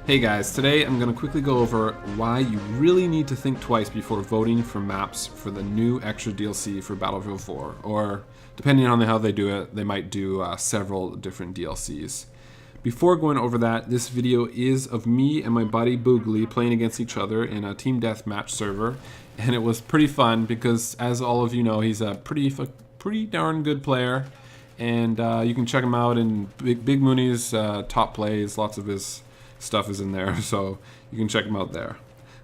Hey guys, today I'm going to quickly go over why you really need to think twice before voting for maps for the new extra DLC for Battlefield 4, or depending on how they do it, they might do several different DLCs. Before going over that, this video is of me and my buddy Boogly playing against each other in a team deathmatch server, and it was pretty fun because, as all of you know, he's a pretty darn good player, and you can check him out in Big Mooney's top plays. Lots of his stuff is in there, so you can check them out there.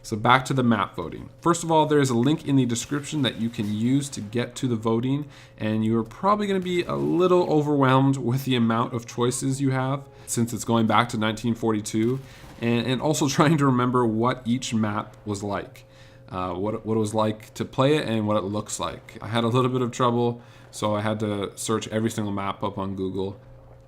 So back to the map voting. First of all, there is a link in the description that you can use to get to the voting, and you are probably going to be a little overwhelmed with the amount of choices you have since it's going back to 1942, and also trying to remember what each map was like, what it was like to play it and what it looks like. I had a little bit of trouble, so I had to search every single map up on Google.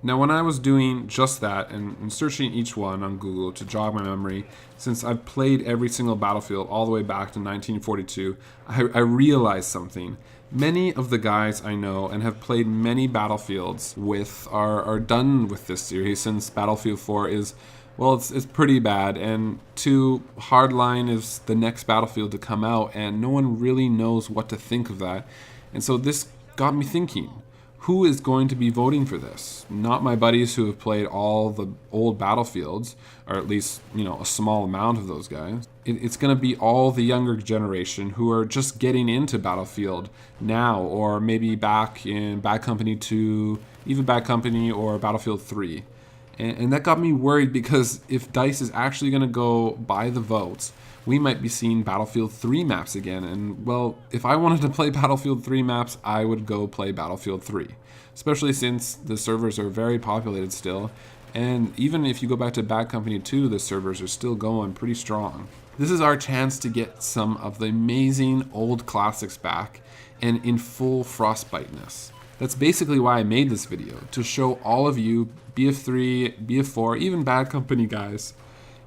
Now, when I was doing just that and searching each one on Google to jog my memory, since I've played every single Battlefield all the way back to 1942, I realized something. Many of the guys I know and have played many Battlefields with are done with this series, since Battlefield 4 is, well, it's pretty bad, and 2, Hardline is the next Battlefield to come out, and no one really knows what to think of that. And so this got me thinking. Who is going to be voting for this? Not my buddies who have played all the old Battlefields, or at least, a small amount of those guys. It's going to be all the younger generation who are just getting into Battlefield now, or maybe back in Bad Company 2, even Bad Company or Battlefield 3. And that got me worried, because if DICE is actually going to go by the votes, we might be seeing Battlefield 3 maps again. And, well, if I wanted to play Battlefield 3 maps, I would go play Battlefield 3. Especially since the servers are very populated still. And even if you go back to Bad Company 2, the servers are still going pretty strong. This is our chance to get some of the amazing old classics back, and in full frostbiteness. That's basically why I made this video, to show all of you BF3, BF4, even Bad Company guys,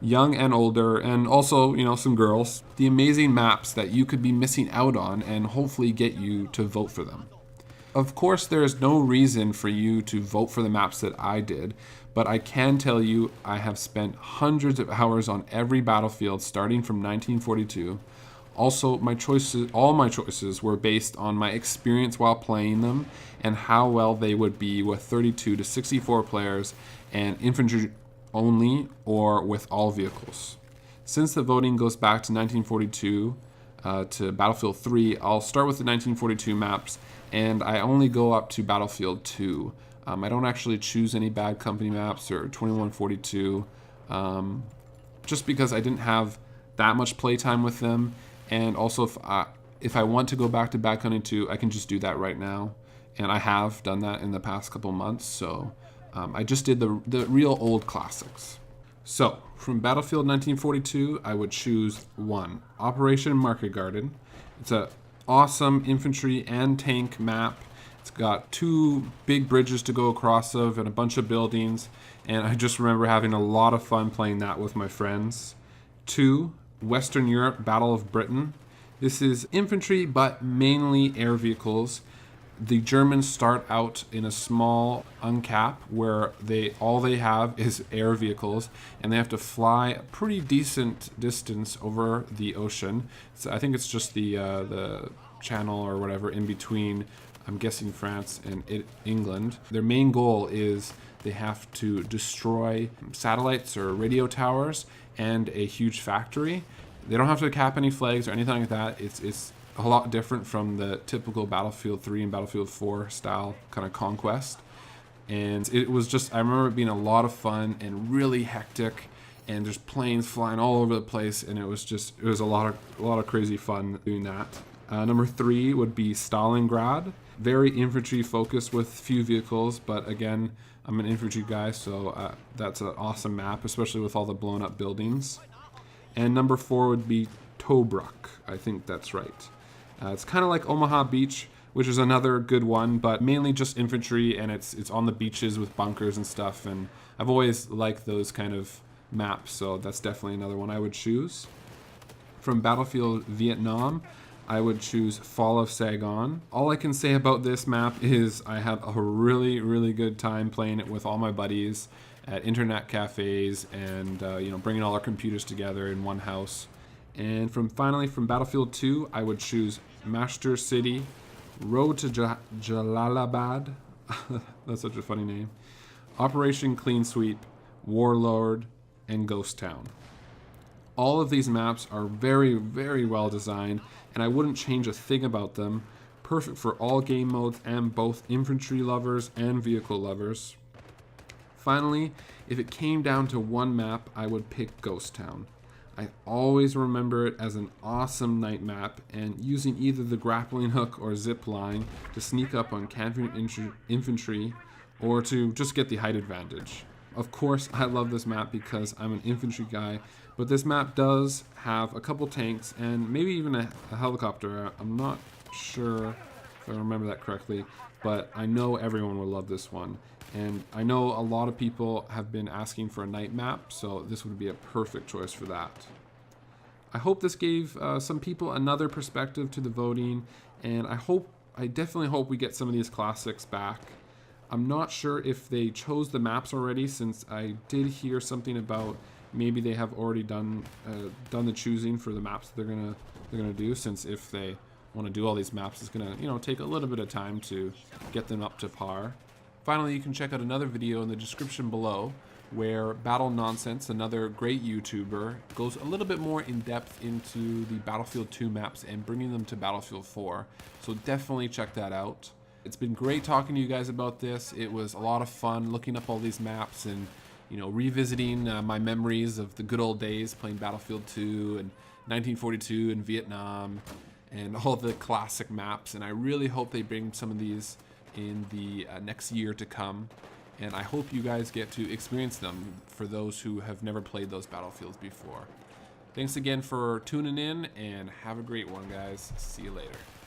young and older, and also, some girls, the amazing maps that you could be missing out on and hopefully get you to vote for them. Of course, there is no reason for you to vote for the maps that I did, but I can tell you I have spent hundreds of hours on every Battlefield starting from 1942. Also, all my choices were based on my experience while playing them and how well they would be with 32 to 64 players and infantry only, or with all vehicles. Since the voting goes back to 1942 to Battlefield 3, I'll start with the 1942 maps, and I only go up to Battlefield 2. I don't actually choose any Bad Company maps or 2142, just because I didn't have that much playtime with them, and also if I want to go back to Bad Company 2, I can just do that right now, and I have done that in the past couple months, so I just did the real old classics. So, from Battlefield 1942, I would choose 1, Operation Market Garden. It's an awesome infantry and tank map. It's got 2 big bridges to go across of and a bunch of buildings, and I just remember having a lot of fun playing that with my friends. 2, Western Europe Battle of Britain. This is infantry, but mainly air vehicles. The Germans start out in a small uncap where all they have is air vehicles, and they have to fly a pretty decent distance over the ocean. So I think it's just the channel or whatever in between, I'm guessing, France and England. Their main goal is they have to destroy satellites or radio towers and a huge factory. They don't have to cap any flags or anything like that. It's a lot different from the typical Battlefield 3 and Battlefield 4 style kind of conquest. And it was just, I remember it being a lot of fun and really hectic, and there's planes flying all over the place, and it was a lot of crazy fun doing that. Number 3 would be Stalingrad. Very infantry focused with few vehicles, but again, I'm an infantry guy, so that's an awesome map, especially with all the blown up buildings. And number 4 would be Tobruk. I think that's right. It's kind of like Omaha Beach, which is another good one, but mainly just infantry, and it's on the beaches with bunkers and stuff, and I've always liked those kind of maps, so that's definitely another one I would choose. From Battlefield Vietnam, I would choose Fall of Saigon. All I can say about this map is I had a really, really good time playing it with all my buddies, at internet cafes and bringing all our computers together in one house. And finally from Battlefield 2, I would choose Master City, Road to Jalalabad, that's such a funny name, Operation Clean Sweep, Warlord, and Ghost Town. All of these maps are very, very well designed, and I wouldn't change a thing about them. Perfect for all game modes and both infantry lovers and vehicle lovers. Finally, if it came down to one map, I would pick Ghost Town. I always remember it as an awesome night map, and using either the grappling hook or zip line to sneak up on cantering infantry or to just get the height advantage. Of course, I love this map because I'm an infantry guy, but this map does have a couple tanks and maybe even a helicopter. I'm not sure if I remember that correctly, but I know everyone will love this one. And I know a lot of people have been asking for a night map, so this would be a perfect choice for that. I hope this gave some people another perspective to the voting, and I definitely hope we get some of these classics back. I'm not sure if they chose the maps already, since I did hear something about maybe they have already done the choosing for the maps that they're gonna do, since if they want to do all these maps, it's gonna take a little bit of time to get them up to par. Finally, you can check out another video in the description below where Battle Nonsense, another great YouTuber, goes a little bit more in depth into the Battlefield 2 maps and bringing them to Battlefield 4. So definitely check that out. It's been great talking to you guys about this. It was a lot of fun looking up all these maps and revisiting my memories of the good old days playing Battlefield 2 and 1942 and Vietnam and all the classic maps. And I really hope they bring some of these in the next year to come, and I hope you guys get to experience them for those who have never played those battlefields before. Thanks again for tuning in, and have a great one, guys. See you later.